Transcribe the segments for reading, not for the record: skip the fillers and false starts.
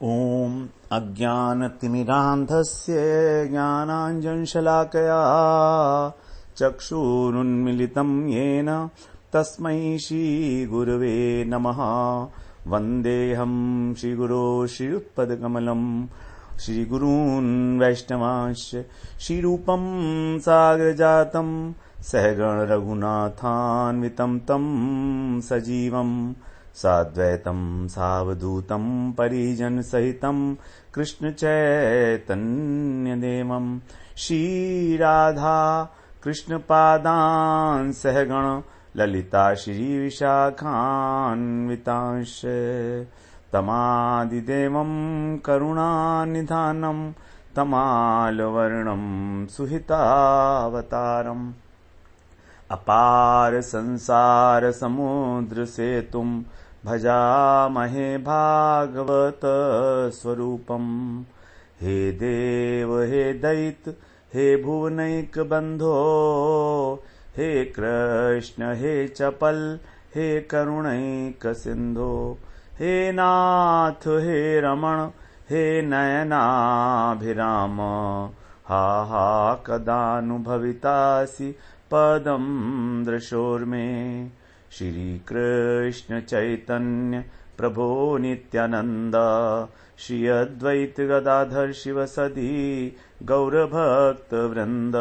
ॐ अज्ञानतिमिरान्धस्य ज्ञानाञ्जनशलाकया चक्षुरुन्मीलितं येन तस्मै श्रीगुरवे नमः। वन्देऽहं श्रीगुरो श्रीयुत्पदकमलं श्रीगुरून् वैष्णवांश्च श्रीरूपं सागरजातं सहगण रघुनाथान्वितं तं सजीवम् साद्वैतं सावधूतं परिजन सहितं कृष्ण चैतन्यदेवं श्रीराधा कृष्ण पादान् सहगण ललिता श्री विशाखान्वितांश तमादिदेवं करुणानिधानं तमालवर्णं सुहितावतारम् अपार संसार समुद्र सेतुं भजामहे भागवत स्वरूपम्। हे देव हे दैत हे भुवनैक बंधो हे कृष्ण हे चपल हे करुणैक सिंधो हे नाथ हे रमण हे नयनाभिराम हा हा कदानुभवितासि पदं दृशोर्मे। श्री कृष्ण चैतन्य प्रभो नित्यानंद श्री अद्वैत गदाधर शिवसदि गौरभक्त वृंद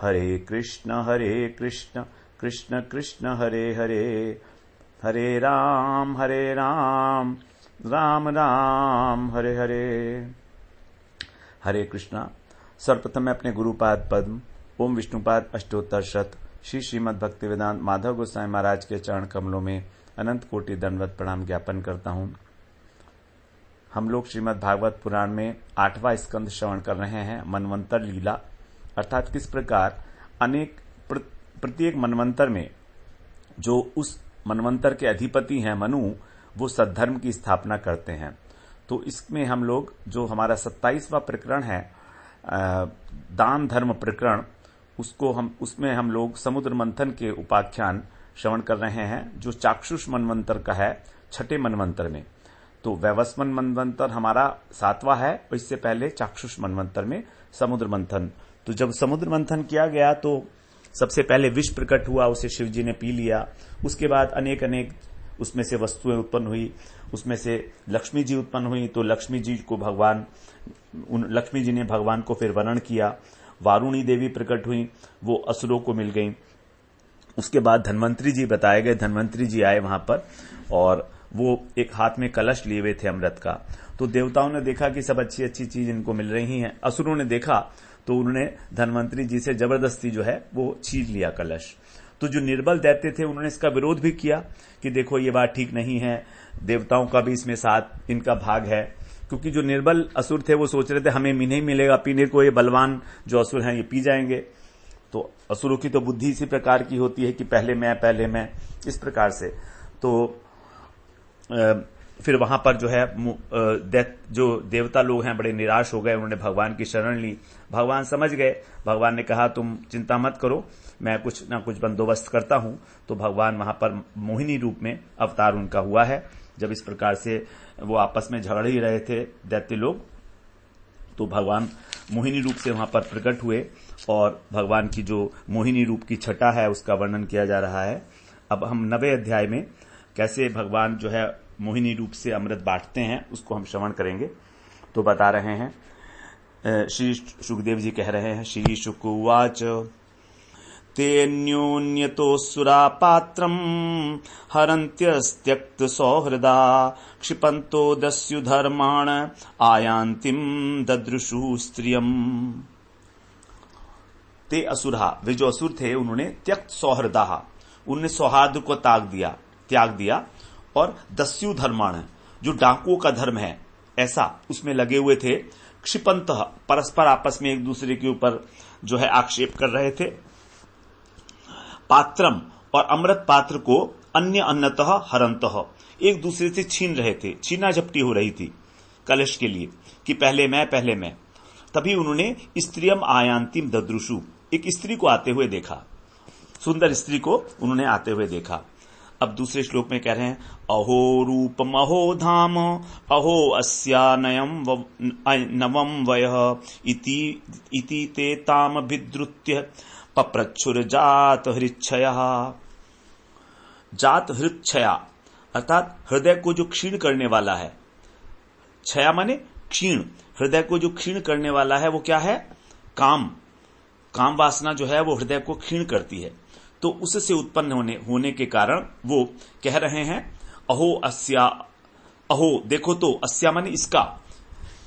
हरे कृष्ण कृष्ण कृष्ण हरे हरे हरे राम राम राम हरे हरे। हरे कृष्णा। सर्वप्रथम मैं अपने गुरुपाद पद्म ओम विष्णुपाद अष्टोत्तर शत श्री श्रीमद् भक्तिवेदांत माधव गोस्वामी महाराज के चरण कमलों में अनंत कोटि दंडवत प्रणाम ज्ञापन करता हूं। हम लोग श्रीमद् भागवत पुराण में 8वां स्कंद श्रवण कर रहे हैं, मनवंतर लीला, अर्थात किस प्रकार अनेक प्रत्येक मनवंतर में जो उस मनवंतर के अधिपति हैं मनु, वो सद्धर्म की स्थापना करते हैं। तो इसमें हम लोग जो हमारा 27वां प्रकरण है दान धर्म प्रकरण, उसमें हम लोग समुद्र मंथन के उपाख्यान श्रवण कर रहे हैं, जो चाक्षुष मनवंतर का है, छठे मनवंतर में। तो वैवस्वन मनवंतर हमारा 7वां है, और इससे पहले चाक्षुष मनवंतर में समुद्र मंथन। तो जब समुद्र मंथन किया गया तो सबसे पहले विष प्रकट हुआ, उसे शिव जी ने पी लिया। उसके बाद अनेक अनेक उसमें से वस्तुएं उत्पन्न हुई, उसमें से लक्ष्मी जी उत्पन्न हुई। तो लक्ष्मी जी ने भगवान को फिर वर्णन किया। वारुणी देवी प्रकट हुई, वो असुरों को मिल गई। उसके बाद धन्वंतरी जी बताए गए, धन्वंतरी जी आए वहां पर, और वो एक हाथ में कलश लिए हुए थे अमृत का। तो देवताओं ने देखा कि सब अच्छी अच्छी चीज इनको मिल रही हैं। असुरों ने देखा तो उन्होंने धन्वंतरी जी से जबरदस्ती जो है वो छीन लिया कलश। तो जो निर्बल दैत्य थे उन्होंने इसका विरोध भी किया कि देखो ये बात ठीक नहीं है, देवताओं का भी इसमें साथ इनका भाग है। क्योंकि जो निर्बल असुर थे वो सोच रहे थे हमें नहीं मिलेगा पीने को, ये बलवान जो असुर हैं ये पी जाएंगे। तो असुरों की तो बुद्धि इसी प्रकार की होती है कि पहले मैं, इस प्रकार से। तो फिर वहां पर जो है जो देवता लोग हैं बड़े निराश हो गए, उन्होंने भगवान की शरण ली। भगवान समझ गए, भगवान ने कहा तुम चिंता मत करो, मैं कुछ ना कुछ बंदोबस्त करता हूं। तो भगवान वहां पर मोहिनी रूप में अवतार उनका हुआ है। जब इस प्रकार से वो आपस में झगड़ ही रहे थे दैत्य लोग, तो भगवान मोहिनी रूप से वहां पर प्रकट हुए, और भगवान की जो मोहिनी रूप की छटा है उसका वर्णन किया जा रहा है। अब हम 9वें अध्याय में कैसे भगवान जो है मोहिनी रूप से अमृत बांटते हैं उसको हम श्रवण करेंगे। तो बता रहे हैं, श्री सुखदेव जी कह रहे हैं, श्री शुक उवाच तेऽन्योन्यतोऽसुरा पात्रम् हरन्त्यस्त्यक्त सौहृदा क्षिपन्तो दस्युधर्माण आयान्तिम ददृशु स्त्रियम्। ते असुरा, वे जो असुर थे उन्होंने त्यक्त सौहृदा, उन्होंने सौहार्द को त्याग दिया, और दस्यु धर्माण, जो डाकुओं का धर्म है ऐसा उसमें लगे हुए थे। क्षिपंत, परस्पर आपस में एक दूसरे के ऊपर जो है आक्षेप कर रहे थे। पात्रम, और अमृत पात्र को अन्य अन्नतः हरंतः, एक दूसरे से छीन रहे थे, छीना झपटी हो रही थी कलश के लिए कि पहले मैं। तभी उन्होंने स्त्रियम आयांतिम ददृशु, एक स्त्री को आते हुए देखा, सुंदर स्त्री को उन्होंने आते हुए देखा। अब दूसरे श्लोक में कह रहे हैं अहो रूपम अहो धाम अहो अस्या नवम वयः इति ते ताम विद्रुत्य पप्रच्छुर जात हृच्छयः। जात हृच्छया अर्थात हृदय को जो क्षीण करने वाला है, क्षया माने क्षीण, हृदय को जो क्षीण करने वाला है वो क्या है? काम वासना जो है वो हृदय को क्षीण करती है। तो उससे उत्पन्न होने के कारण वो कह रहे हैं अहो अस्या, अहो देखो तो, अस्या माने इसका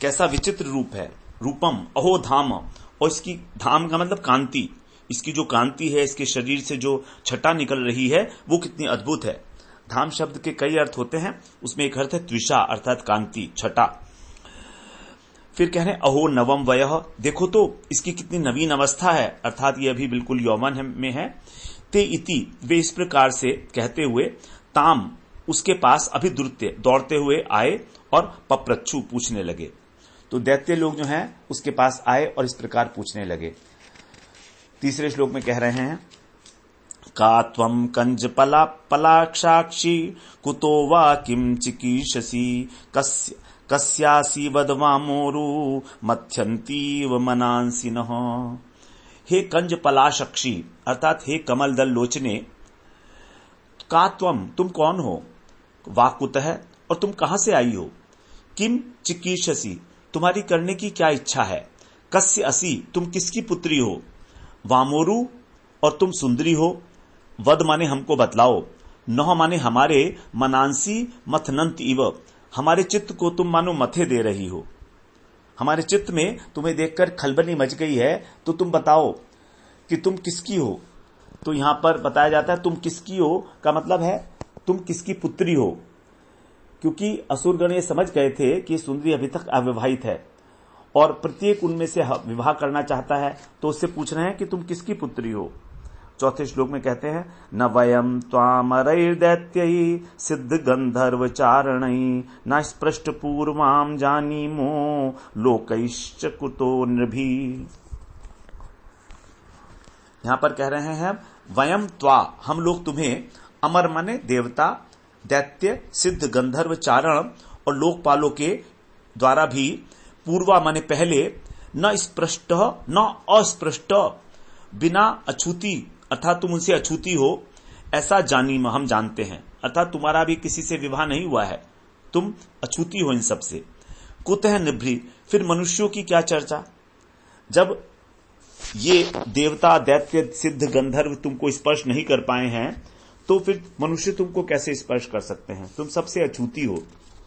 कैसा विचित्र रूप है, रूपम अहो धाम, और इसकी धाम का मतलब कांति, इसकी जो कांति है, इसके शरीर से जो छटा निकल रही है वो कितनी अद्भुत है। धाम शब्द के कई अर्थ होते हैं, उसमें एक अर्थ है त्विषा अर्थात कांति, छटा। फिर कह रहे हैं अहो नवम वयः, देखो तो इसकी कितनी नवीन अवस्था है, अर्थात ये अभी बिल्कुल यौवन में है। ते इति, वे इस प्रकार से कहते हुए, ताम उसके पास अभिद्रुत्य दौड़ते हुए आए और पप्रच्छु पूछने लगे। तो दैत्य लोग जो हैं उसके पास आए और इस प्रकार पूछने लगे। तीसरे श्लोक में कह रहे हैं का त्वं कंज पलाक्षाक्षी कुतो वा किम चिकीर्षसि कस्यासि वदवामोरु मथ्यन्तीव मनांसि नः। हे कंज पलाशक्षी अर्थात हे कमल दल लोचने, का त्वम तुम कौन हो, वाकुत है और तुम कहां से आई हो, किम चिकीर्षसि तुम्हारी करने की क्या इच्छा है, कस्य असि तुम किसकी पुत्री हो, वामोरु और तुम सुंदरी हो, वद माने हमको बतलाओ, नह माने हमारे, मनांसी मथनंत इव हमारे चित्त को तुम मानो मथे दे रही हो, हमारे चित्त में तुम्हें देखकर खलबली मच गई है, तो तुम बताओ कि तुम किसकी हो। तो यहां पर बताया जाता है तुम किसकी हो का मतलब है तुम किसकी पुत्री हो, क्योंकि असुरगण ये समझ गए थे कि सुंदरी अभी तक अविवाहित है और प्रत्येक उनमें से विवाह करना चाहता है, तो उससे पूछ रहे हैं कि तुम किसकी पुत्री हो। चौथे श्लोक में कहते हैं न वयम त्वामरैर्दैत्यैः सिद्ध गंधर्व चारणैः न स्पृष्ट पूर्वाम जानीमो लोकैश्च कुतो नृभि। यहां पर कह रहे हैं वयम त्वा हम लोग तुम्हें, अमर माने देवता, दैत्य, सिद्ध, गंधर्व, चारण और लोकपालों के द्वारा भी, पूर्वा माने पहले, न स्पृष्ट न अस्पृष्ट बिना अछूती अर्थात तुम उनसे अछूती हो, ऐसा जानी हम जानते हैं, अर्थात तुम्हारा भी किसी से विवाह नहीं हुआ है, तुम अछूती हो इन सब से। कुतः निभृ फिर मनुष्यों की क्या चर्चा, जब ये देवता, दैत्य, सिद्ध, गंधर्व तुमको स्पर्श नहीं कर पाए हैं तो फिर मनुष्य तुमको कैसे स्पर्श कर सकते हैं, तुम सबसे अछूती हो,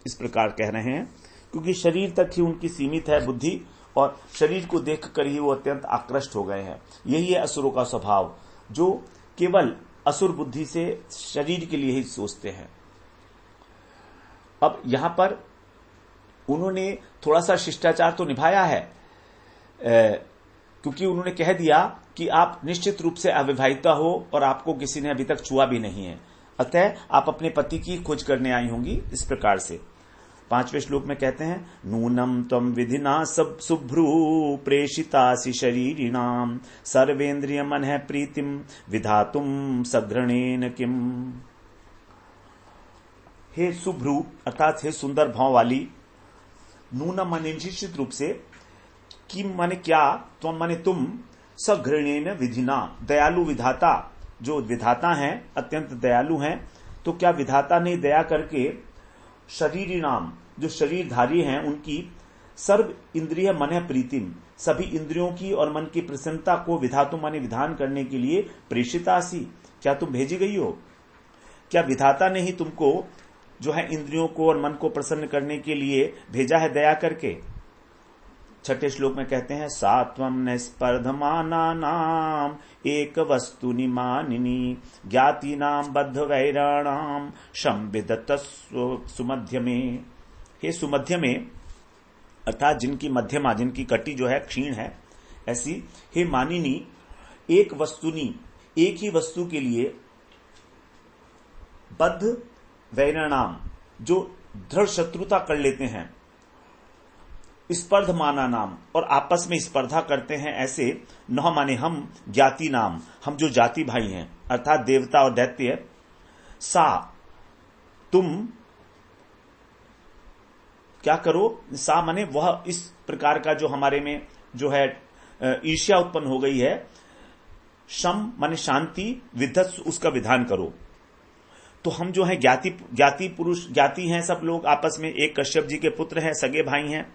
इस प्रकार कह रहे हैं। क्योंकि शरीर तक ही उनकी सीमित है बुद्धि और शरीर को देखकर ही वो अत्यंत आकृष्ट हो गए हैं। यही है असुरों का स्वभाव, जो केवल असुर बुद्धि से शरीर के लिए ही सोचते हैं। अब यहां पर उन्होंने थोड़ा सा शिष्टाचार तो निभाया है, क्योंकि उन्होंने कह दिया कि आप निश्चित रूप से अविवाहिता हो और आपको किसी ने अभी तक छुआ भी नहीं है, अतः आप अपने पति की खोज करने आई होंगी, इस प्रकार से। पांचवें श्लोक में कहते हैं नूनम त्वं विधिना सब शुभ्रू प्रेषितासि शरीरिणाम सर्वेन्द्रिय मन है प्रीतिम विधातुम सघ्रणेन किम। हे शुभ्रू अर्थात हे सुंदर भाव वाली, नूनम माने निश्चित रूप से, किम माने क्या, त्वं माने तुम, सघ्रणेन विधिना दयालु विधाता, जो विधाता हैं अत्यंत दयालु हैं, तो क्या विधाता ने दया करके शरीरी नाम जो शरीरधारी हैं उनकी सर्व इंद्रिय मन है प्रीतिम सभी इंद्रियों की और मन की प्रसन्नता को विधातु माने विधान करने के लिए प्रेषितासी क्या तुम भेजी गई हो, क्या विधाता ने ही तुमको जो है इंद्रियों को और मन को प्रसन्न करने के लिए भेजा है दया करके। छठे श्लोक में कहते हैं सात्वम निस्पर्धमानानाम एक वस्तुनि मानिनी ज्ञातीनाम बद्ध वैराणाम संविदत सुमध्य में। हे सुमध्य में अर्थात जिनकी मध्यमा, जिनकी कटी जो है क्षीण है, ऐसी हे मानिनी एक वस्तुनि एक ही वस्तु के लिए, बद्ध वैराणाम जो दृढ़ शत्रुता कर लेते हैं, स्पर्धमाना नाम और आपस में स्पर्धा करते हैं ऐसे, नह माने हम, ज्ञाति नाम हम जो जाति भाई हैं अर्थात देवता और दैत्य, सा, तुम क्या करो, सा माने वह, इस प्रकार का जो हमारे में जो है ईर्ष्या उत्पन्न हो गई है, शम माने शांति, विधत्स उसका विधान करो। तो हम जो है ज्ञाति पुरुष ज्ञाति हैं, सब लोग आपस में, एक कश्यप जी के पुत्र हैं, सगे भाई हैं।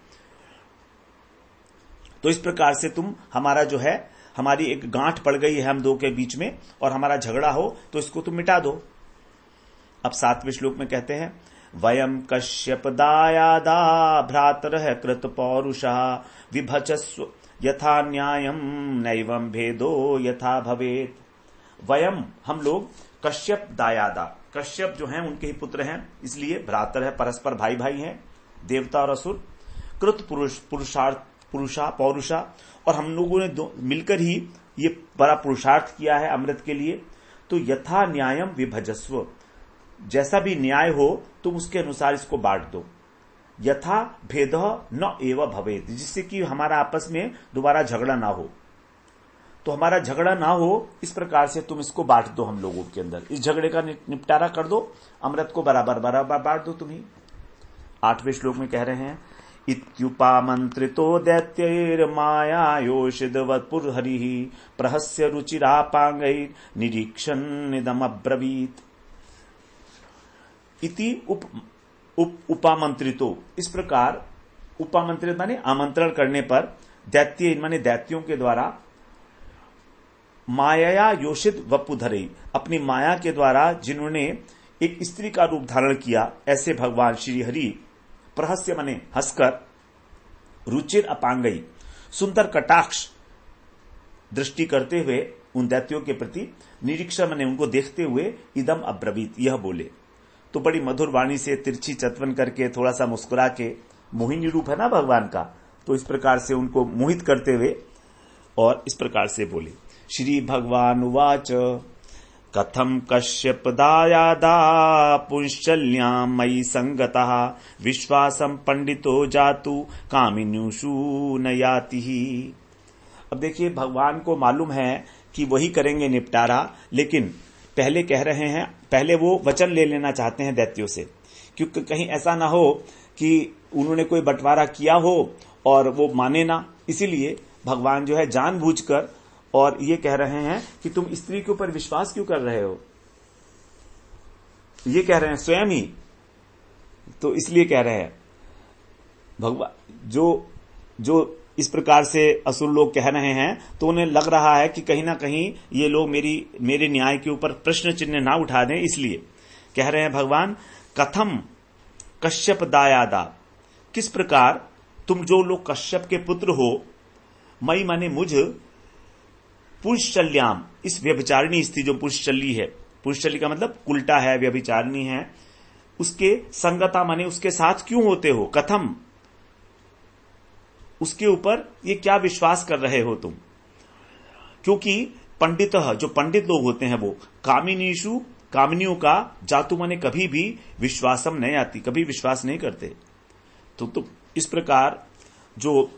तो इस प्रकार से तुम हमारा जो है, हमारी एक गांठ पड़ गई है हम दो के बीच में, और हमारा झगड़ा हो तो इसको तुम मिटा दो। अब 7वें श्लोक में कहते हैं, वयम कश्यप दायादा भ्रातरः कृत पौरुषा विभचस्व यथा न्यायम नैवं भेदो यथा भवेत। वयम हम लोग, कश्यप दायादा, कश्यप जो हैं उनके ही पुत्र हैं, इसलिए भ्रातर है, परस्पर भाई भाई हैं, देवता और असुर, कृत पुरुषा पौरुषा, और हम लोगों ने मिलकर ही ये बड़ा पुरुषार्थ किया है अमृत के लिए। तो यथा न्यायम विभजस्व, जैसा भी न्याय हो तुम उसके अनुसार इसको बांट दो। यथा भेद न एव भवेत, जिससे कि हमारा आपस में दोबारा झगड़ा ना हो। तो हमारा झगड़ा ना हो इस प्रकार से तुम इसको बांट दो, हम लोगों के अंदर इस झगड़े का निपटारा कर दो, अमृत को बराबर बराबर बांट दो तुम्ही। 8वें श्लोक में कह रहे हैं, इत्युपामंत्रितो दैत्यैर्माया योषिदवत्पुरहरिः प्रहस्य रुचिरापांगैर्निरीक्षन्निदमब्रवीत्। इति उपामंत्रितो, इस प्रकार, उपामंत्रित माने आमंत्रण करने पर, दैत्य माने दैत्यों के द्वारा, माया योषित वपुधरे, अपनी माया के द्वारा जिन्होंने एक स्त्री का रूप धारण किया, ऐसे भगवान श्री हरि, प्रहस्य माने हंसकर, रुचिर अपांगई, सुंदर कटाक्ष दृष्टि करते हुए उन दैत्यों के प्रति, निरीक्षण माने उनको देखते हुए, इदम अब्रवीत, यह बोले। तो बड़ी मधुर वाणी से तिरछी चतवन करके, थोड़ा सा मुस्कुरा के, मोहिनी रूप है ना भगवान का, तो इस प्रकार से उनको मोहित करते हुए और इस प्रकार से बोले। श्री भगवान उवाच, कथम कश्यप दायादा पुंश्चल्यां मयि संगतः विश्वासं पंडितो जातु कामिन्युषु न याति। अब देखिए, भगवान को मालूम है कि वही करेंगे निपटारा, लेकिन पहले कह रहे हैं, पहले वो वचन ले लेना चाहते हैं दैत्यों से, क्योंकि कहीं ऐसा ना हो कि उन्होंने कोई बंटवारा किया हो और वो माने ना। इसीलिए भगवान जो है जानबूझकर और ये कह रहे हैं कि तुम स्त्री के ऊपर विश्वास क्यों कर रहे हो, ये कह रहे हैं स्वयं ही। तो इसलिए कह रहे हैं भगवान, जो इस प्रकार से असुर लोग कह रहे हैं, तो उन्हें लग रहा है कि कहीं ना कहीं ये लोग मेरे न्याय के ऊपर प्रश्न चिन्ह ना उठा दें, इसलिए कह रहे हैं भगवान, कथम कश्यप दायादा, किस प्रकार तुम जो लोग कश्यप के पुत्र हो, मई माने मुझ, पुंश्चल्याम, इस व्यभिचारिणी स्त्री जो पुंश्चली है, पुंश्चली का मतलब उल्टा है, व्यभिचारिणी है, उसके संगता माने उसके साथ क्यों होते हो, कथम, उसके ऊपर ये क्या विश्वास कर रहे हो तुम। क्योंकि पंडित, जो पंडित लोग होते हैं, वो कामिनीषु, कामिनियों का, जातु माने कभी भी, विश्वासम नहीं आती, कभी विश्वास नहीं करते। तो इस प्रकार जो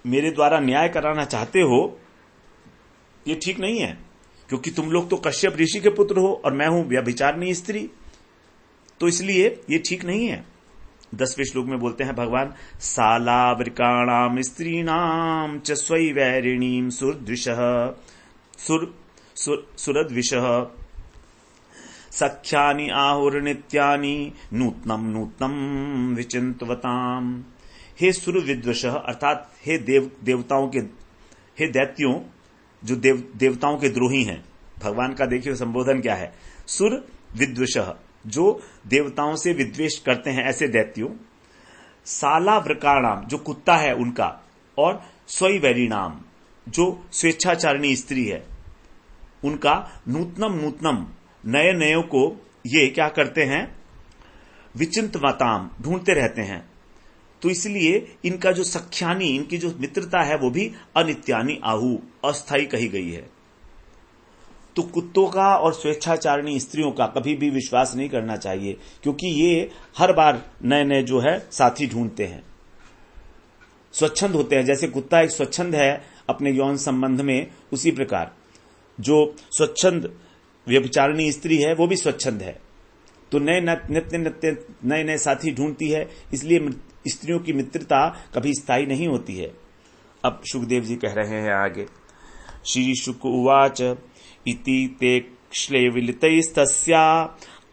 मेरे द्वारा न्याय कराना चाहते हो, ये ठीक नहीं है, क्योंकि तुम लोग तो कश्यप ऋषि के पुत्र हो और मैं हूं व्यभिचारिणी स्त्री, तो इसलिए ये ठीक नहीं है। 10वें श्लोक में बोलते हैं भगवान, सालावृकाणाम स्त्रीणाम च स्वै वैरिणीम सुरद्विषः सुरद्विषः सख्यानि आहुर्नित्यानि नूत्नम नूत्नम विचिंतवताम। हे सुर विद्वषः, अर्थात हे देवताओं के, हे दैत्यों, जो देवताओं के द्रोही हैं। भगवान का देखिए संबोधन क्या है, सुर विद्वषः, जो देवताओं से विद्वेष करते हैं, ऐसे दैत्यों। सालावृकाणाम, जो कुत्ता है उनका, और स्वैवैरिणाम, जो स्वेच्छाचारिणी स्त्री है उनका, नूतनम नूतनम, नए नयों को ये क्या करते हैं, विचिंतवताम, ढूंढते रहते हैं। तो इसलिए इनका जो सख्यानी, इनकी जो मित्रता है, वो भी अनित्यानि आहु, अस्थायी कही गई है। तो कुत्तों का और स्वेच्छाचारिणी स्त्रियों का कभी भी विश्वास नहीं करना चाहिए, क्योंकि ये हर बार नए नए जो है साथी ढूंढते हैं, स्वच्छंद होते हैं। जैसे कुत्ता एक स्वच्छंद है अपने यौन संबंध में, उसी प्रकार जो स्वच्छंद व्यभिचारिणी स्त्री है वो भी स्वच्छंद है, तो नए नए साथी ढूंढती है, इसलिए स्त्रियों की मित्रता कभी स्थायी नहीं होती है। अब सुखदेव जी कह रहे हैं आगे, श्री शुक उवाच इति ते क्ष्लेविलितैस्तस्या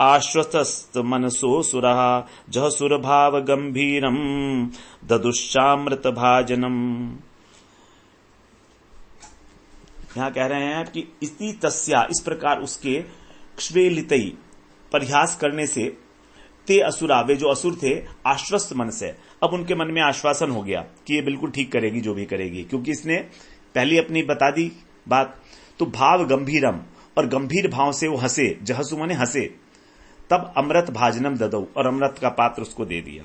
आश्वस्त मनसो सुरः जह सुरभाव गंभीरम ददुश्चामृत भाजनम। यहां कह रहे हैं कि इति तस्या, इस प्रकार उसके क्ष्वेलितई परिहास करने से, ते असुरा, वे जो असुर थे, आश्वस्त मन से, अब उनके मन में आश्वासन हो गया कि ये बिल्कुल ठीक करेगी जो भी करेगी, क्योंकि इसने पहले अपनी बता दी बात। तो भाव गंभीरम, और गंभीर भाव से वो हंसे, जहसु माने हंसे, तब अमृत भाजनम ददौ, और अमृत का पात्र उसको दे दिया।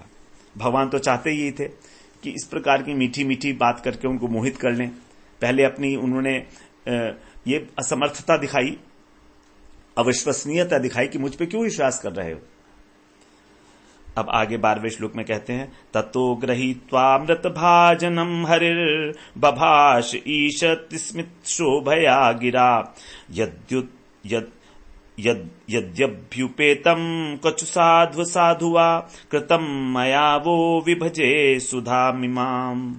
भगवान तो चाहते ही थे कि इस प्रकार की मीठी मीठी बात करके उनको मोहित कर लें। पहले अपनी उन्होंने ये असमर्थता दिखाई, अविश्वसनीयता दिखाई कि मुझ पे क्यों विश्वास कर रहे हो। अब आगे 12वें श्लोक में कहते हैं, ततो गृहीत्वामृत भाजनम हरिर बभाष ईशत स्मित शोभया गिरा यद्यभ्युपेतम कछु साध्व साधुवा कृतम मया वो विभजे सुधा मिमाम।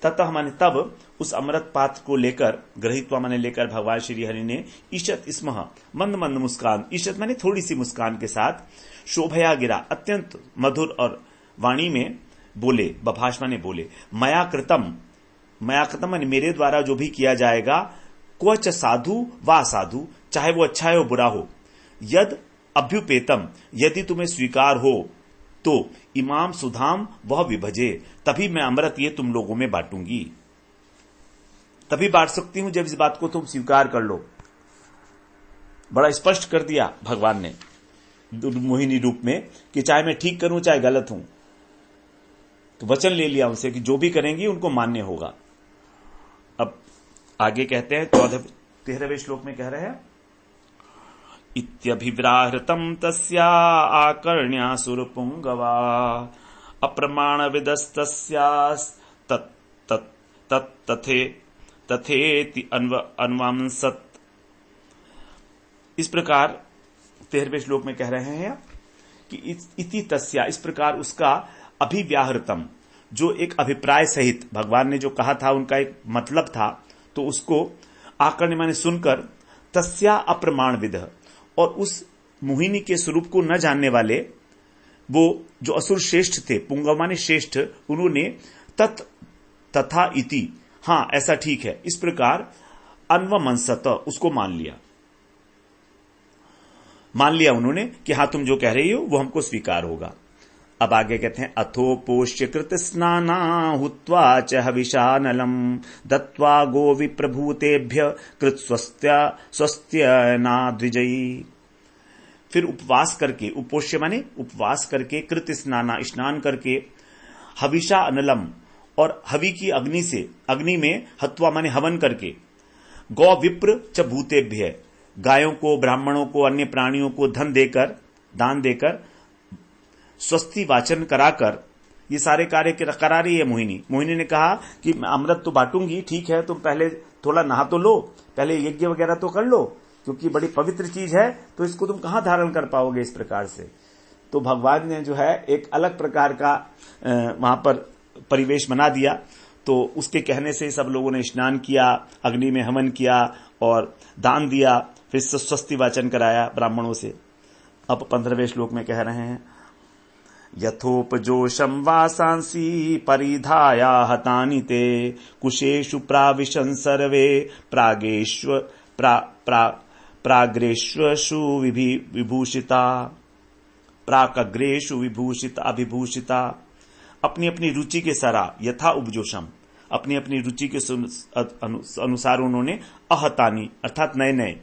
ततः माने तब उस अमृत पात्र को लेकर, गृहीत्वा माने लेकर, भगवान श्री हरि ने ईशत स्मः, मंद मंद मुस्कान, ईशत माने थोड़ी सी मुस्कान के साथ, शोभया गिरा, अत्यंत मधुर और वाणी में बोले, बभाष माने बोले, मया कृतम माने मेरे द्वारा जो भी किया जाएगा, क्वच साधु वा साधु, चाहे वो अच्छा है हो बुरा हो, यद अभ्युपेतम, यदि तुम्हें स्वीकार हो तो इमाम सुधाम वह विभजे, तभी मैं अमृत ये तुम लोगों में बांटूंगी, तभी बांट सकती हूं जब इस बात को तुम स्वीकार कर लो। बड़ा स्पष्ट कर दिया भगवान ने मोहिनी रूप में कि चाहे मैं ठीक करूं चाहे गलत हूं, तो वचन ले लिया उनसे कि जो भी करेंगी उनको मान्य होगा। अब आगे कहते हैं 13वें श्लोक में कह रहे हैं, इत्यभिव्राहृतम तस्या आकर्ण्यासुर पुंगवा अप्रमाण विदस्तस्या तथेति अन्वांसत। इस प्रकार 13वें श्लोक में कह रहे हैं कि इति तस्या, इस प्रकार उसका अभिव्याहृतम, जो एक अभिप्राय सहित भगवान ने जो कहा था, उनका एक मतलब था, तो उसको आकर्ण माने सुनकर, तस्या अप्रमाण विद, और उस मोहिनी के स्वरूप को न जानने वाले वो जो असुर श्रेष्ठ थे, पुंगव माने श्रेष्ठ, उन्होंने तथा इति, हां ऐसा ठीक है, इस प्रकार अन्वमंसत, उसको मान लिया उन्होंने कि हाँ तुम जो कह रही हो वो हमको स्वीकार होगा। अब आगे कहते हैं, अथोपोष्य कृत स्नाना हुत्वा च हविषानलम दत्वा गो विप्रभूतेभ्य कृत स्वस्त्य नाद्विजयी। फिर उपवास करके, उपोष्य माने उपवास करके, कृत स्नाना स्नान करके, हविषा अनलम और हवि की अग्नि से, अग्नि में हत्वा माने हवन करके, गौ विप्र च भूतेभ्य, गायों को, ब्राह्मणों को, अन्य प्राणियों को धन देकर, दान देकर, स्वस्ति वाचन कराकर, ये सारे कार्य करा रही है मोहिनी ने कहा कि मैं अमृत तो बांटूंगी, ठीक है, तुम पहले थोड़ा नहा तो लो, पहले यज्ञ वगैरह तो कर लो, क्योंकि बड़ी पवित्र चीज है, तो इसको तुम कहां धारण कर पाओगे इस प्रकार से। तो भगवान ने जो है एक अलग प्रकार का वहां पर परिवेश बना दिया। तो उसके कहने से सब लोगों ने स्नान किया, अग्नि में हवन किया और दान दिया, फिर स्वस्ति वाचन कराया ब्राह्मणों से। अब 15वें श्लोक में कह रहे हैं, यथोपजोषम वासांसी परिधाया हतानि ते कुशेषु प्राविशन् सर्वे प्राग्रेष्वसु विभूषिता, प्राकग्रेषु विभूषित अभिभूषिता। अपनी अपनी रुचि के सारा, यथा उपजोषम, अपनी अपनी रुचि के अनुसार उन्होंने अहतानी अर्थात नए नए,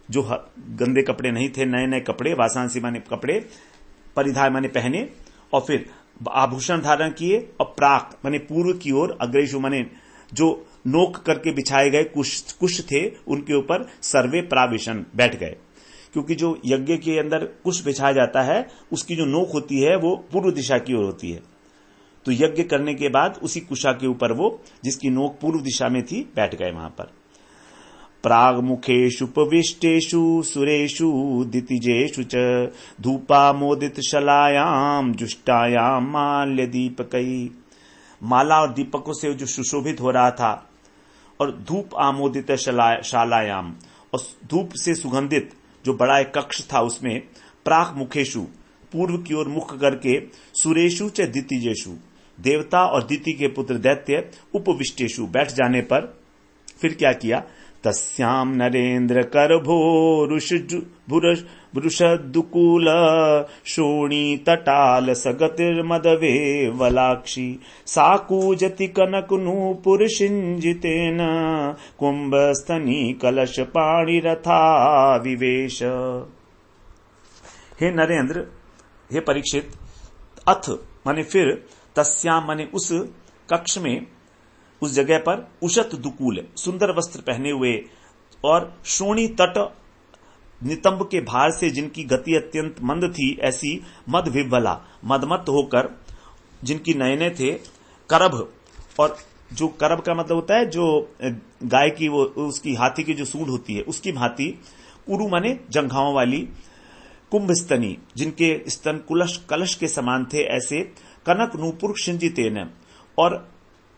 जो गंदे कपड़े नहीं थे, नए नए कपड़े, वासांसी माने कपड़े, परिधाय माने पहने, और फिर आभूषण धारण किए, और प्राक माने पूर्व की ओर, अग्रेषु माने जो नोक करके बिछाए गए कुश थे उनके ऊपर सर्वे प्राविशन बैठ गए, क्योंकि जो यज्ञ के अंदर कुश बिछाया जाता है उसकी जो नोक होती है वो पूर्व दिशा की ओर होती है। तो यज्ञ करने के बाद उसी कुशा के ऊपर वो जिसकी नोक पूर्व दिशा में थी बैठ गए वहां पर। प्राग्मुखेषुपविष्टेषु सुरेषु दितिजेषु च धूपामोदित शलायाम जुष्टायाम माल्य दीपकई। माला और दीपकों से जो सुशोभित हो रहा था, और धूप आमोदित शालायाम, और धूप से सुगंधित जो बड़ा एक कक्ष था उसमें, प्राक मुखेशु पूर्व की ओर मुख करके, सुरेशु च दितिजेशु देवता और दिति के पुत्र दैत्य, उपविष्टेशु बैठ जाने पर फिर क्या किया, तस्याम नरेंद्र करभोरुषदुकूल शोणी तटाल सगतिर्मदवे वलाक्षी साकूजति कनक नूपुर शिंजितेन कुंभस्तनी कलश पाणि रथा विवेश। हे नरेंद्र, हे परीक्षित, अथ माने फिर, तस्याम माने उस कक्ष में, उस जगह पर, उषत दुकूल सुंदर वस्त्र पहने हुए और शोणी तट नितंब के भार से जिनकी गति अत्यंत मंद थी, ऐसी मद विह्वला मदमत्त होकर जिनकी नयने थे, करभ, और जो करभ का मतलब होता है जो गाय की वो उसकी हाथी की जो सूंड होती है उसकी भांति, कुरु माने जंघाओं वाली, कुंभस्तनी जिनके स्तन कलश के समान थे, ऐसे कनक नूपुर शिंजितेन, और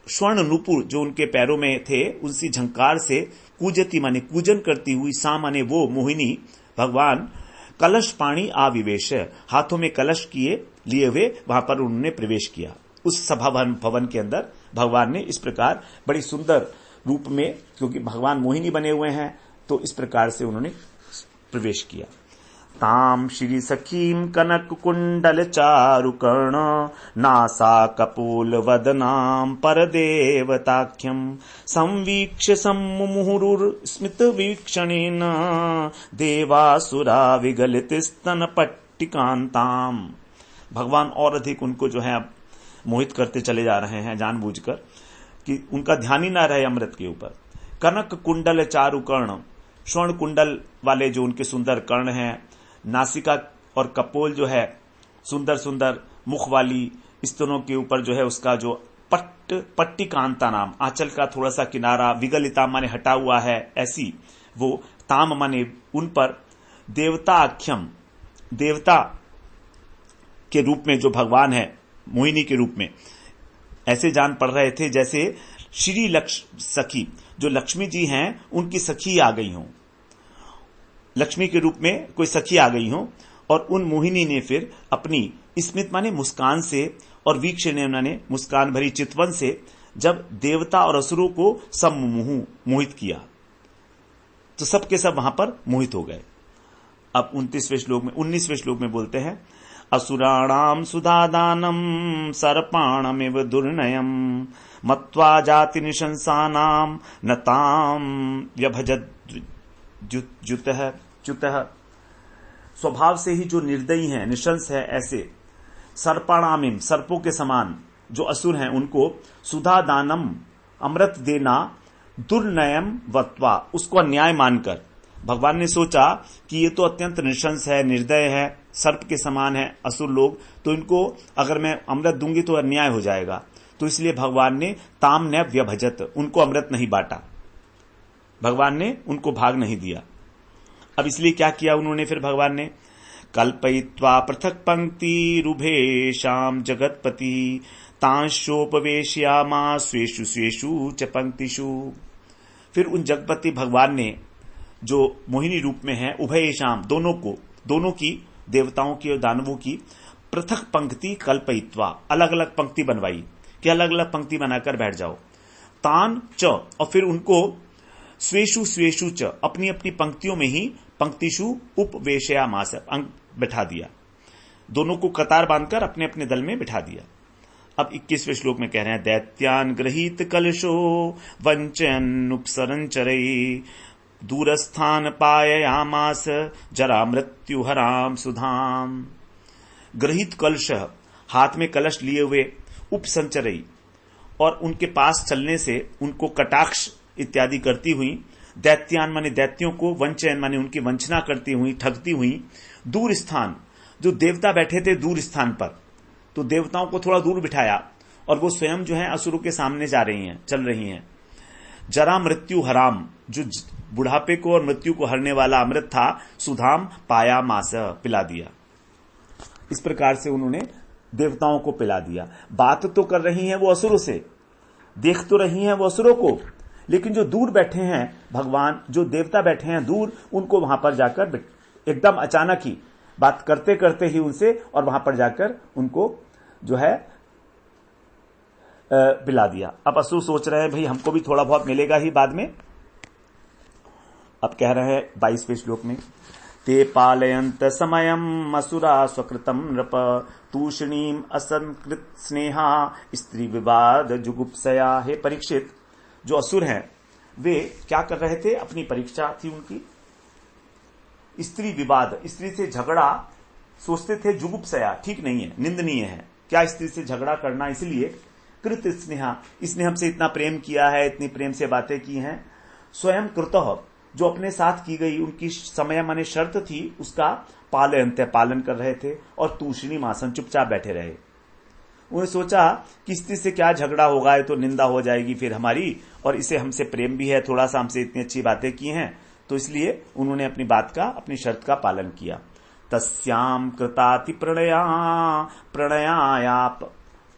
स्वर्ण नूपुर जो उनके पैरों में थे उनसी झंकार से, कूजती माने पूजन करती हुई, सा माने वो मोहिनी भगवान, कलश पाणी आविवेश हाथों में कलश लिए हुए वहां पर उन्होंने प्रवेश किया। उस सभा भवन के अंदर भगवान ने इस प्रकार बड़ी सुंदर रूप में, क्योंकि भगवान मोहिनी बने हुए हैं, तो इस प्रकार से उन्होंने प्रवेश किया। ताम श्री सखीम कनक कुंडल चारुकर्ण नासा कपोल वदनाम परदेवताख्यम संवीक्ष्य सम्मुहुरुर स्मित वीक्षणेन देवासुरा विगलित स्तन पट्टिकांताम। भगवान और अधिक उनको जो है अब मोहित करते चले जा रहे हैं जानबूझकर, कि उनका ध्यान ही ना रहे अमृत के ऊपर। कनक कुंडल चारुकर्ण, स्वर्ण कुंडल वाले जो उनके सुंदर कर्ण हैं, नासिका और कपोल जो है सुंदर सुंदर मुख वाली, स्तनों के ऊपर जो है उसका जो पट्टिकांता नाम, आंचल का थोड़ा सा किनारा, विगलिता माने हटा हुआ है, ऐसी वो, ताम माने उन पर, देवता आख्यम देवता के रूप में जो भगवान है मोहिनी के रूप में, ऐसे जान पड़ रहे थे जैसे श्री सखी जो लक्ष्मी जी हैं उनकी सखी आ गई हों, लक्ष्मी के रूप में कोई सखी आ गई हो। और उन मोहिनी ने फिर अपनी स्मित माने मुस्कान से, और वीक्षण माने मुस्कान भरी चितवन से, जब देवता और असुरों को मोहित किया, तो सब के सब वहां पर मोहित हो गए। अब 19वें श्लोक में बोलते हैं, असुराणाम सुधादानम सर्पाणमिव दुर्नयम मत्वा जाति निशंसानाम नताम व्यभजद्युतः। स्वभाव से ही जो निर्दयी हैं, निशंस है, ऐसे सर्पाणामिम सर्पों के समान जो असुर हैं, उनको सुधा दानम अमृत देना, दुर्नयम वत्वा उसको अन्याय मानकर भगवान ने सोचा कि ये तो अत्यंत निशंस है, निर्दय है, सर्प के समान है असुर लोग, तो इनको अगर मैं अमृत दूंगी तो अन्याय हो जाएगा, तो इसलिए भगवान ने ताम न व्यभजत उनको अमृत नहीं बांटा, भगवान ने उनको भाग नहीं दिया। अब इसलिए क्या किया उन्होंने फिर भगवान ने, कल्पयित्वा पृथक पंक्ति रुभेशाम जगतपति तांशोपवेश्यामा स्वेषु स्वेषु च पंक्तिषु। फिर उन जगतपति भगवान ने जो मोहिनी रूप में है, उभयेशाम दोनों की, देवताओं की और दानवों की, पृथक पंक्ति कल्पयित्वा अलग अलग पंक्ति बनवाई कि अलग अलग पंक्ति बनाकर बैठ जाओ, तान च और फिर उनको स्वेषु स्वेषु च अपनी अपनी पंक्तियों में ही, पंक्तिषु उपवेशयामास बैठा दिया, दोनों को कतार बांधकर अपने अपने दल में बिठा दिया। अब 21वें श्लोक में कह रहे हैं, दैत्यान गृहीत कलशो वंचन उपसरंचरई दूरस्थान पाययामास जरा मृत्यु हराम सुधाम। गृहीत कलश हाथ में कलश लिए हुए, उपसंचरई और उनके पास चलने से उनको कटाक्ष इत्यादि करती हुई, दैत्यान माने दैत्यों को, वंचन माने उनकी वंचना करती हुई, ठगती हुई, दूर स्थान जो देवता बैठे थे दूर स्थान पर, तो देवताओं को थोड़ा दूर बिठाया और वो स्वयं जो है असुरों के सामने जा रही हैं, चल रही हैं। जरा मृत्यु हराम जो बुढ़ापे को और मृत्यु को हरने वाला अमृत था, सुधाम पाया मास, पिला दिया। इस प्रकार से उन्होंने देवताओं को पिला दिया। बात तो कर रही हैं वो असुरों से, देख तो रही हैं वो असुरों को, लेकिन जो दूर बैठे हैं भगवान, जो देवता बैठे हैं दूर, उनको वहां पर जाकर एकदम अचानक ही बात करते करते ही उनसे, और वहां पर जाकर उनको जो है पिला दिया। अब असुर सोच रहे हैं भाई हमको भी थोड़ा बहुत मिलेगा ही बाद में। अब कह रहे हैं 22वें श्लोक में, ते पालयंत समयम असुरा स्वकृतम नृप तूषणीम असंकृत स्नेहा स्त्री विवाद जुगुप्सया। हे परीक्षित, जो असुर हैं वे क्या कर रहे थे, अपनी परीक्षा थी उनकी, स्त्री विवाद, स्त्री से झगड़ा सोचते थे, जुगुप्सया ठीक नहीं है, निंदनीय है। क्या स्त्री से झगड़ा करना, इसलिए कृत स्नेहा, इसने हमसे इतना प्रेम किया है, इतनी प्रेम से बातें की हैं, स्वयं कृतः, जो अपने साथ की गई उनकी समय माने शर्त थी उसका पालयंत, पालन कर रहे थे, और तूषणी मासन, चुपचाप बैठे रहे। उन्होंने सोचा कि स्त्री से क्या झगड़ा होगा, ये तो निंदा हो जाएगी फिर हमारी, और इसे हमसे प्रेम भी है, थोड़ा सा हमसे इतनी अच्छी बातें की हैं, तो इसलिए उन्होंने अपनी बात का, अपनी शर्त का पालन किया। तस्याम कृताति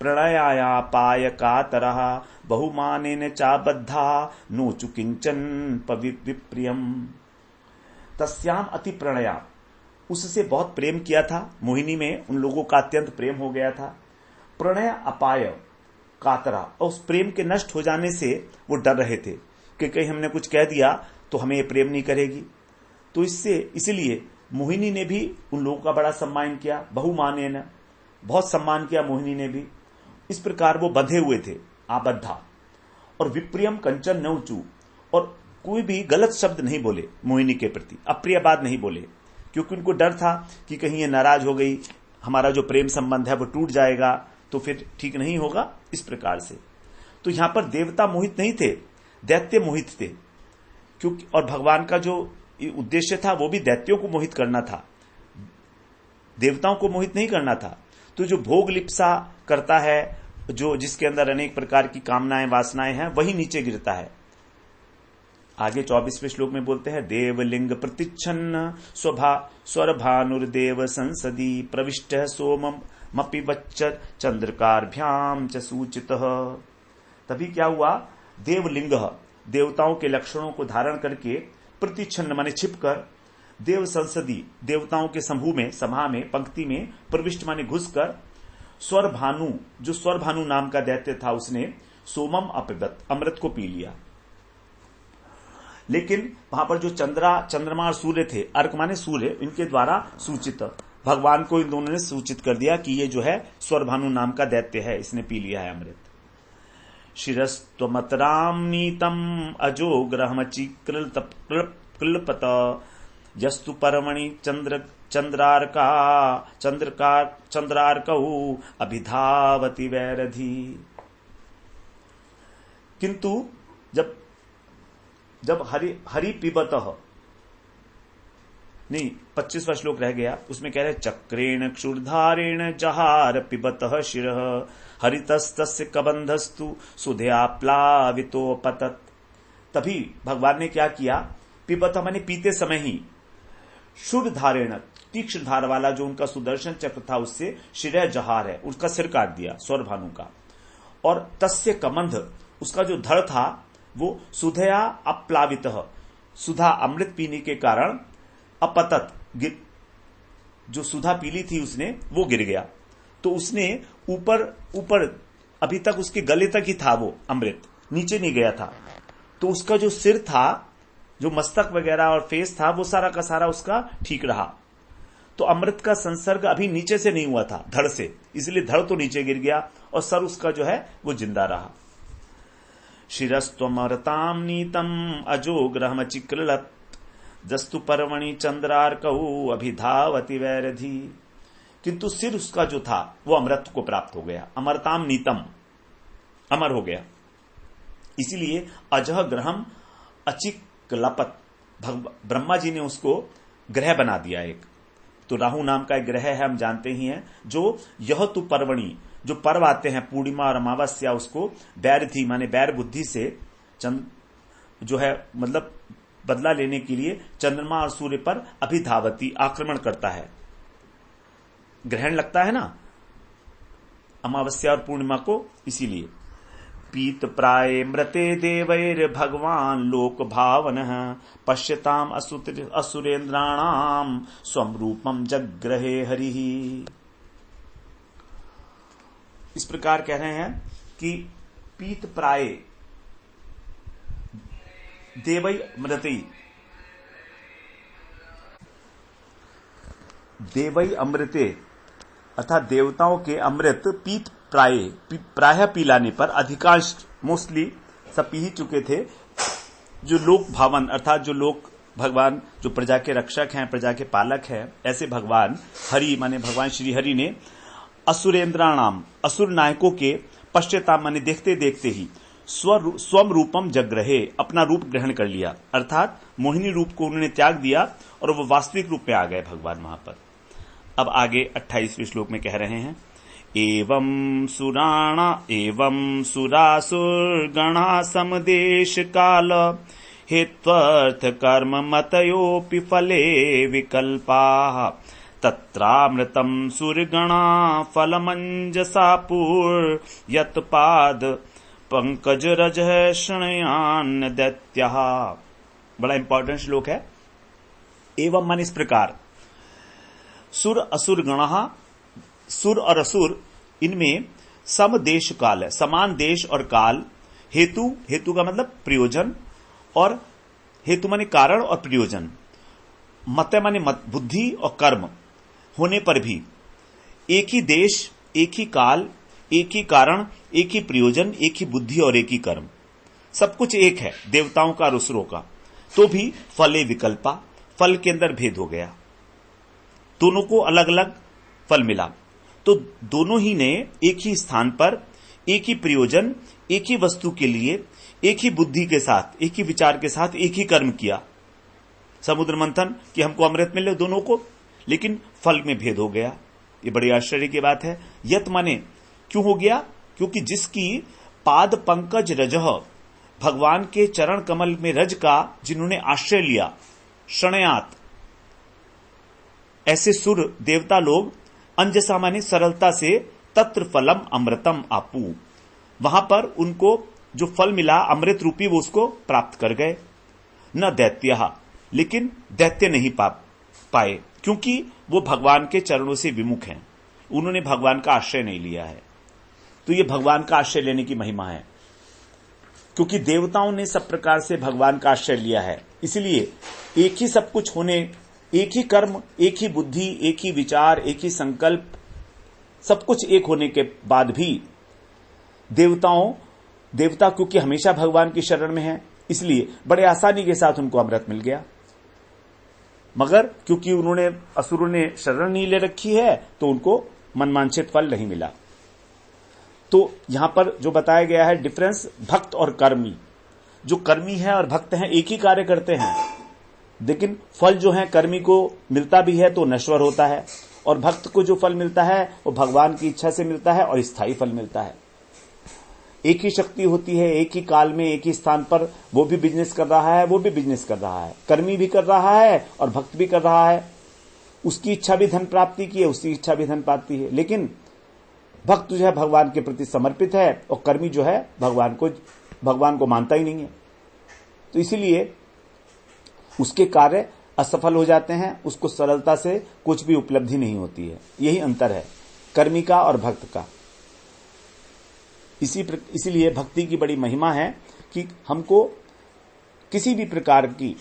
प्रणयाया कातरः बहुमानेन चाबद्धा नोचु किंचन विप्रियम। तस्याम अति प्रणया, उससे बहुत प्रेम किया था, मोहिनी में उन लोगों का अत्यंत प्रेम हो गया था। प्रणय अपाय कातरा, और उस प्रेम के नष्ट हो जाने से वो डर रहे थे कि कहीं हमने कुछ कह दिया तो हमें ये प्रेम नहीं करेगी। तो इसलिए मोहिनी ने भी उन लोगों का बड़ा सम्मान किया, बहुमानेन, बहुत सम्मान किया मोहिनी ने भी। इस प्रकार वो बंधे हुए थे, आबद्धा, और विप्रियम कंचन नौचू, और कोई भी गलत शब्द नहीं बोले मोहिनी के प्रति, अप्रिय बात नहीं बोले, क्योंकि उनको डर था कि कहीं ये नाराज हो गई, हमारा जो प्रेम संबंध है वो टूट जाएगा, तो फिर ठीक नहीं होगा। इस प्रकार से तो यहां पर देवता मोहित नहीं थे, दैत्य मोहित थे, क्योंकि और भगवान का जो उद्देश्य था वो भी दैत्यों को मोहित करना था, देवताओं को मोहित नहीं करना था। तो जो भोग लिप्सा करता है, जो जिसके अंदर अनेक प्रकार की कामनाएं वासनाएं हैं, वही नीचे गिरता है। आगे 24वें श्लोक में बोलते हैं, देवलिंग प्रतिच्छन्न स्वरभानुर्देव संसदी प्रविष्ट सोमम मपि बच्चर चंद्रकारभ्याम च सूचितः। तभी क्या हुआ, देवलिंग, देवताओं के लक्षणों को धारण करके, प्रतिच्छन्न माने छिपकर, देव संसदी, देवताओं के समूह में, सभा में, पंक्ति में, प्रविष्ट माने घुसकर, स्वर भानु, जो स्वर भानु नाम का दैत्य था, उसने सोमम अपिबत, अमृत को पी लिया। लेकिन वहां पर जो चंद्रमा और सूर्य थे, अर्क माने सूर्य, इनके द्वारा सूचित, भगवान को इन दोनों ने सूचित कर दिया कि ये जो है स्वर भानु नाम का दैत्य है, इसने पी लिया है अमृत। शिरस्त्वमतराम नीतम अजो ग्रहमचि कृलपत यस्तु परमणि चंद्रार्कौ अभिधावति वैरधि। किंतु जब हरि पिबतः, नहीं 25वां श्लोक रह गया, उसमें कह रहे चक्रेण क्षुरधारेण जहार पिबतः शिरः हरितस्तस्य कबंधस्तु सुधया प्लावितो पतत। तभी भगवान ने क्या किया, पिबतः माने पीते समय ही, क्षुरधारेण, तीक्ष्ण धार वाला जो उनका सुदर्शन चक्र था, उससे शिरः जहार है, उसका सिर काट दिया स्वर भानु का, और तस्य कबंध, उसका जो धड़ था वो सुधया अप्लावित, सुधा अमृत पीने के कारण अपतत, जो सुधा पीली थी उसने, वो गिर गया। तो उसने ऊपर अभी तक उसके गले तक ही था वो अमृत, नीचे नहीं गया था। तो उसका जो सिर था, जो मस्तक वगैरह और फेस था, वो सारा का सारा उसका ठीक रहा। तो अमृत का संसर्ग अभी नीचे से नहीं हुआ था, धड़ से, इसलिए धड़ तो नीचे गिर गया और सर उसका जो है वो जिंदा रहा। शिरस्त्वमरताम नीतम अजो ग्रहमचिक्रलत जस्तु परमणि चंद्रार्कौ अभिधावति वैरधि। किंतु सिर उसका जो था वो अमृत को प्राप्त हो गया, अमरताम नीतम, अमर हो गया। इसीलिए अजह ग्रहम अचिक्लपत, ब्रह्मा जी ने उसको ग्रह बना दिया एक। तो राहु नाम का एक ग्रह है, हम जानते ही हैं, जो यह तु पर्वणि, जो पर्व आते हैं पूर्णिमा और अमावस्या, उसको बैरथी माने बैर बुद्धि से, चंद जो है मतलब बदला लेने के लिए चंद्रमा और सूर्य पर अभिधावती आक्रमण करता है। ग्रहण लगता है ना अमावस्या और पूर्णिमा को, इसीलिए पीत प्राय मृते देवैर भगवान लोक भावन पश्यताम असुरेन्द्राणाम स्वम रूपम जग्रहे हरि। इस प्रकार कह रहे हैं कि पीत प्राय देवै मृते, देवै अमृते अर्थात देवताओं के अमृत पीत प्राय पी लाने पर, अधिकांश मोस्टली सब पी ही चुके थे, जो लोक भावन अर्थात जो लोक भगवान जो प्रजा के रक्षक हैं, प्रजा के पालक हैं, ऐसे भगवान हरि माने भगवान श्री हरि ने असुरेन्द्राणाम असुर नायकों के पश्चाताप माने देखते देखते ही स्वम रूपम जग्रहे अपना रूप ग्रहण कर लिया, अर्थात मोहिनी रूप को उन्होंने त्याग दिया और वो वास्तविक रूप में आ गए भगवान वहां पर। अब आगे 28वें श्लोक में कह रहे हैं एवं सुरासुरगणा समदेश काल हेत्वर्थ कर्म मतयोपि फले विकल्पाः तत्रामृतं सुरगणा फलमंजसा पूर्यत्पाद पंकज रजः शृणयान दैत्यः। बड़ा इंपॉर्टेंट श्लोक है। एवं मन इस प्रकार सुर असुर गणः, सुर और असुर इनमें सम देश काल है, समान देश और काल, हेतु, हेतु का मतलब प्रयोजन, और हेतु माने कारण और प्रयोजन, मत माने मत बुद्धि और कर्म होने पर भी एक ही देश, एक ही काल, एक ही कारण, एक ही प्रयोजन, एक ही बुद्धि और एक ही कर्म, सब कुछ एक है देवताओं का और असुरों का, तो भी फले विकल्पा, फल के अंदर भेद हो गया, दोनों को अलग अलग फल मिला। तो दोनों ही ने एक ही स्थान पर, एक ही प्रयोजन, एक ही वस्तु के लिए, एक ही बुद्धि के साथ, एक ही विचार के साथ एक ही कर्म किया, समुद्र मंथन कि हमको अमृत मिले दोनों को, लेकिन फल में भेद हो गया। ये बड़ी आश्चर्य की बात है। यत माने क्यों हो गया? क्योंकि जिसकी पाद पंकज रजह, भगवान के चरण कमल में रज का जिन्होंने आश्रय लिया, शणयात, ऐसे सुर देवता लोग अंजसा माने सरलता से तत्र फलम अमृतम आपू, वहां पर उनको जो फल मिला अमृत रूपी वो उसको प्राप्त कर गए। न दैत्य, लेकिन दैत्य नहीं पाए, क्योंकि वो भगवान के चरणों से विमुख हैं, उन्होंने भगवान का आश्रय नहीं लिया है। तो ये भगवान का आश्रय लेने की महिमा है, क्योंकि देवताओं ने सब प्रकार से भगवान का आश्रय लिया है, इसलिए एक ही सब कुछ होने, एक ही कर्म, एक ही बुद्धि, एक ही विचार, एक ही संकल्प, सब कुछ एक होने के बाद भी देवता क्योंकि हमेशा भगवान की शरण में है, इसलिए बड़े आसानी के साथ उनको अमृत मिल गया। मगर क्योंकि उन्होंने असुरों ने शरण नहीं ले रखी है तो उनको मनमांछित फल नहीं मिला। तो यहां पर जो बताया गया है डिफरेंस भक्त और कर्मी, जो कर्मी है और भक्त हैं एक ही कार्य करते हैं, लेकिन फल जो है कर्मी को मिलता भी है तो नश्वर होता है, और भक्त को जो फल मिलता है वो भगवान की इच्छा से मिलता है और स्थायी फल मिलता है। एक ही शक्ति होती है, एक ही काल में, एक ही स्थान पर, वो भी बिजनेस कर रहा है, वो भी बिजनेस कर रहा है, कर्मी भी कर रहा है और भक्त भी कर रहा है। उसकी इच्छा भी धन प्राप्ति की है, उसकी इच्छा भी धन प्राप्ति है, लेकिन भक्त जो है भगवान के प्रति समर्पित है और कर्मी जो है भगवान को मानता ही नहीं है, तो इसीलिए उसके कार्य असफल हो जाते हैं, उसको सरलता से कुछ भी उपलब्धि नहीं होती है। यही अंतर है कर्मी का और भक्त का। इसीलिए भक्ति की बड़ी महिमा है कि हमको किसी भी प्रकार की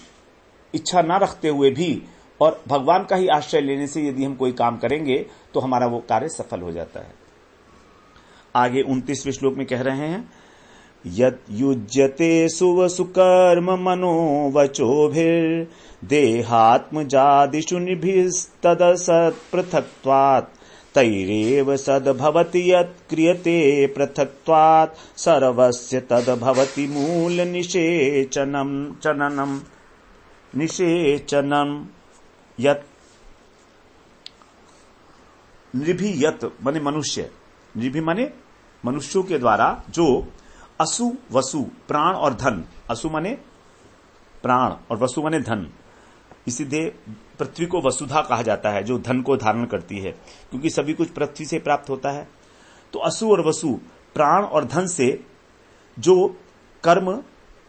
इच्छा ना रखते हुए भी और भगवान का ही आश्रय लेने से यदि हम कोई काम करेंगे तो हमारा वो कार्य सफल हो जाता है। आगे 29वें श्लोक में कह रहे हैं यत् युज्यते सुवसुकर्म मनो वचोभिर् देहात्मजादिषु निभिस्तदसत्पृथक्त्वात् तैरेव सद्भवति यत् क्रियते पृथक्त्वात् सर्वस्य तद्भवति मूल निषेचनम् यत् नृभियत् माने मनुष्य, नृभि माने मनुष्यों के द्वारा जो असु वसु प्राण और धन, असु माने प्राण, और वसु माने धन। इसीलिए पृथ्वी को वसुधा कहा जाता है, जो धन को धारण करती है, क्योंकि सभी कुछ पृथ्वी से प्राप्त होता है। तो असु और वसु, प्राण और धन से जो कर्म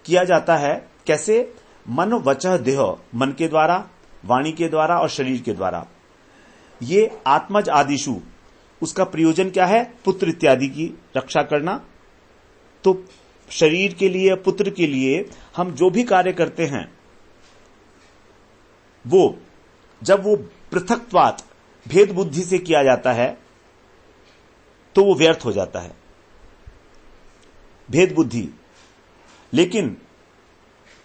किया जाता है, कैसे? मन वचः देह, मन के द्वारा, वाणी के द्वारा और शरीर के द्वारा। ये आत्मज आदिशु, उसका प्रयोजन क्या है? पुत्र इत्यादि की रक्षा करना। तो शरीर के लिए, पुत्र के लिए हम जो भी कार्य करते हैं, वो जब वो पृथक्त्वात्, भेद बुद्धि से किया जाता है, तो वो व्यर्थ हो जाता है, भेद बुद्धि। लेकिन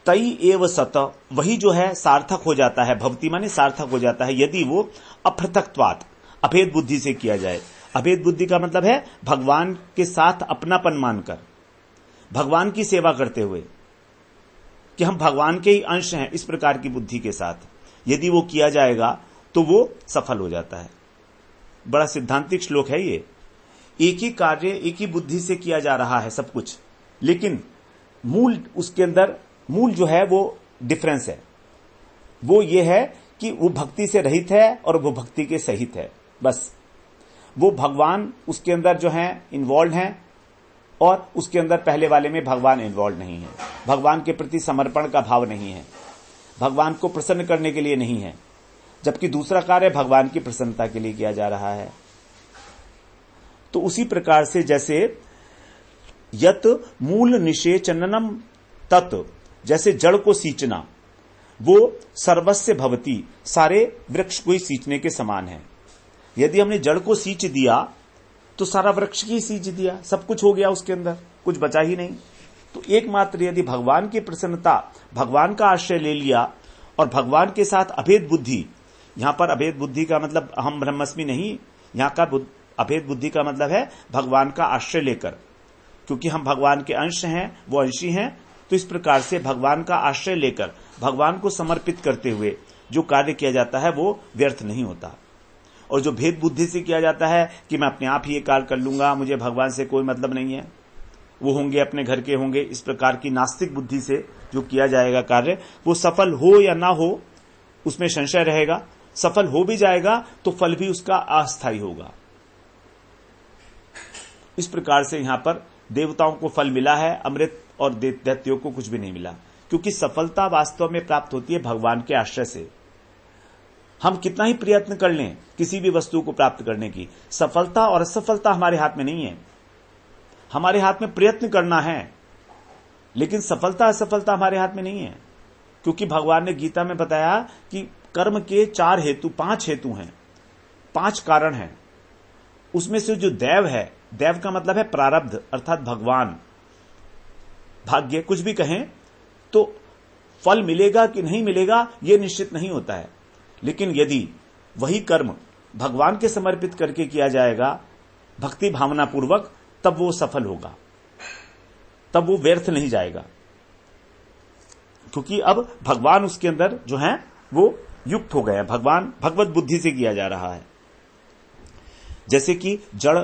तई एव सत, वही जो है सार्थक हो जाता है, भवती माने सार्थक हो जाता है, यदि वो अपृथक्त्वात्, अभेद बुद्धि से किया जाए। अभेद बुद्धि का मतलब है भगवान के साथ अपनापन मानकर, भगवान की सेवा करते हुए कि हम भगवान के ही अंश हैं, इस प्रकार की बुद्धि के साथ यदि वो किया जाएगा तो वो सफल हो जाता है। बड़ा सिद्धांतिक श्लोक है ये। एक ही कार्य एक ही बुद्धि से किया जा रहा है सब कुछ, लेकिन मूल, उसके अंदर मूल जो है वो डिफरेंस है। वो ये है कि वो भक्ति से रहित है और वो भक्ति के सहित है। बस वो भगवान उसके अंदर जो है इन्वॉल्व हैं, और उसके अंदर पहले वाले में भगवान इन्वॉल्व नहीं है। भगवान के प्रति समर्पण का भाव नहीं है, भगवान को प्रसन्न करने के लिए नहीं है, जबकि दूसरा कार्य भगवान की प्रसन्नता के लिए किया जा रहा है। तो उसी प्रकार से जैसे यत मूल निषेचनम तत्, जैसे जड़ को सींचना, वो सर्वस्य भवति, सारे वृक्ष को ही सींचने के समान है। यदि हमने जड़ को सींच दिया तो सारा वृक्ष ही सींच दिया, सब कुछ हो गया, उसके अंदर कुछ बचा ही नहीं। तो एकमात्र यदि भगवान की प्रसन्नता, भगवान का आश्रय ले लिया और भगवान के साथ अभेद बुद्धि, यहां पर अभेद बुद्धि का मतलब अहम ब्रह्मस्मि नहीं, यहां का अभेद बुद्धि का मतलब है भगवान का आश्रय लेकर, क्योंकि हम भगवान के अंश हैं, वो अंशी हैं। तो इस प्रकार से भगवान का आश्रय लेकर, भगवान को समर्पित करते हुए जो कार्य किया जाता है वो व्यर्थ नहीं होता। और जो भेद बुद्धि से किया जाता है कि मैं अपने आप ही ये कार्य कर लूंगा, मुझे भगवान से कोई मतलब नहीं है, वो होंगे अपने घर के होंगे, इस प्रकार की नास्तिक बुद्धि से जो किया जाएगा कार्य, वो सफल हो या ना हो उसमें संशय रहेगा। सफल हो भी जाएगा तो फल भी उसका अस्थायी होगा। इस प्रकार से यहां पर देवताओं को फल मिला है, अमृत, और दैत्यों को कुछ भी नहीं मिला, क्योंकि सफलता वास्तव में प्राप्त होती है भगवान के आश्रय से। हम कितना ही प्रयत्न कर लें किसी भी वस्तु को प्राप्त करने की, सफलता और असफलता हमारे हाथ में नहीं है। हमारे हाथ में प्रयत्न करना है, लेकिन सफलता असफलता हमारे हाथ में नहीं है, क्योंकि भगवान ने गीता में बताया कि कर्म के 4 हेतु, 5 हेतु हैं, 5 कारण हैं। उसमें से जो दैव है, दैव का मतलब है प्रारब्ध, अर्थात भगवान, भाग्य, कुछ भी कहें, तो फल मिलेगा कि नहीं मिलेगा यह निश्चित नहीं होता है। लेकिन यदि वही कर्म भगवान के समर्पित करके किया जाएगा भक्ति भावना पूर्वक, तब वो सफल होगा, तब वो व्यर्थ नहीं जाएगा, क्योंकि अब भगवान उसके अंदर जो है वो युक्त हो गए हैं। भगवान भगवत बुद्धि से किया जा रहा है। जैसे कि जड़,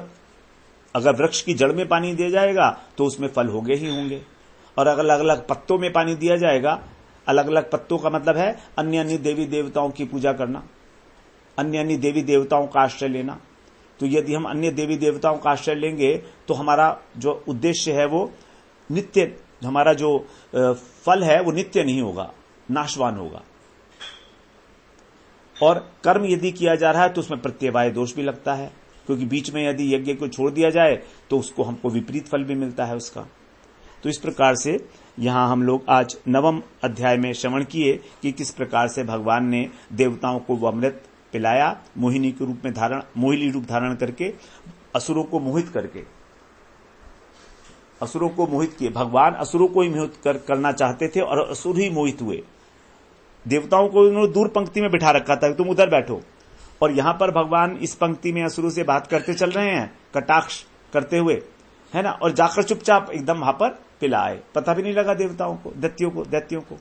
अगर वृक्ष की जड़ में पानी दिया जाएगा तो उसमें फल होंगे ही होंगे, और अगर अलग अलग पत्तों में पानी दिया जाएगा, अलग अलग पत्तों का मतलब है अन्य अन्य देवी देवताओं की पूजा करना, अन्य अन्य देवी देवताओं का आश्रय लेना। तो यदि हम अन्य देवी देवताओं का आश्रय लेंगे तो हमारा जो उद्देश्य है वो नित्य, हमारा जो फल है वो नित्य नहीं होगा, नाशवान होगा। और कर्म यदि किया जा रहा है तो उसमें प्रत्यवाय दोष भी लगता है, क्योंकि बीच में यदि यज्ञ को छोड़ दिया जाए तो उसको हमको विपरीत फल भी मिलता है उसका। तो इस प्रकार से यहां हम लोग आज 9वें अध्याय में श्रवण किए कि किस प्रकार से भगवान ने देवताओं को वो अमृत पिलाया, मोहिनी के रूप में मोहिनी रूप धारण करके असुरों को मोहित करके, असुरों को मोहित किए। भगवान असुरों को ही मोहित करना चाहते थे और असुर ही मोहित हुए। देवताओं को उन्होंने दूर पंक्ति में बिठा रखा था, तुम उधर बैठो, और यहां पर भगवान इस पंक्ति में असुरों से बात करते चल रहे हैं, कटाक्ष करते हुए, है ना, और जाकर चुपचाप एकदम वहां पर पिलाए, पता भी नहीं लगा देवताओं को, दैत्यों को।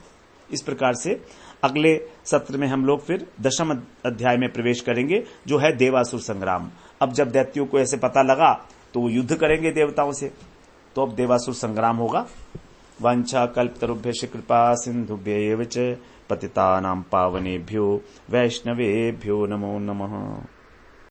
इस प्रकार से अगले सत्र में हम लोग फिर 10वें अध्याय में प्रवेश करेंगे, जो है देवासुर संग्राम। अब जब दैत्यों को ऐसे पता लगा तो वो युद्ध करेंगे देवताओं से, तो अब देवासुर संग्राम होगा। वाञ्छाकल्पतरुभ्यश्च कृपा सिन्धुभ्यैव च पतितानां पावनेभ्यो वैष्णवेभ्यो नमो नमः।